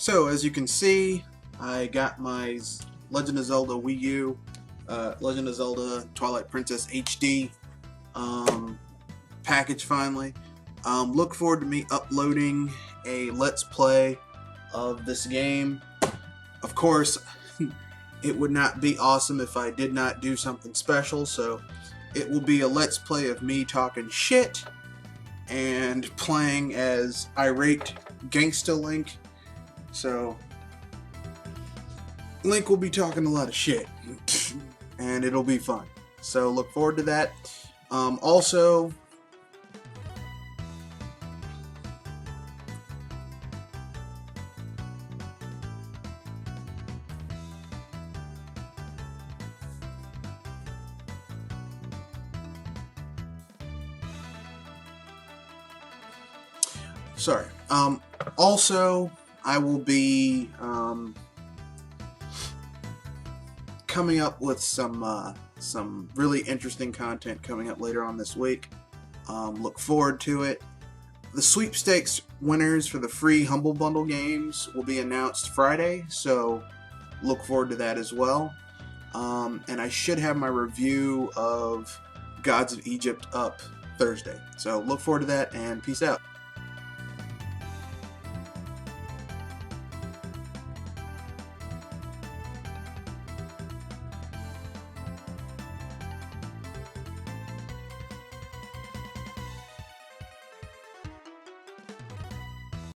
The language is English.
So as you can see, I got my Legend of Zelda Wii U, Legend of Zelda Twilight Princess HD package finally. Look forward to me uploading a Let's Play of this game. Of course, it would not be awesome if I did not do something special, so it will be a Let's Play of me talking shit and playing as irate Gangsta Link. So Link will be talking a lot of shit and it'll be fun. So look forward to that. Also, also, I will be coming up with some really interesting content coming up later on this week. Look forward to it. The sweepstakes winners for the free Humble Bundle games will be announced Friday, so look forward to that as well. And I should have my review of Gods of Egypt up Thursday. So look forward to that, and peace out.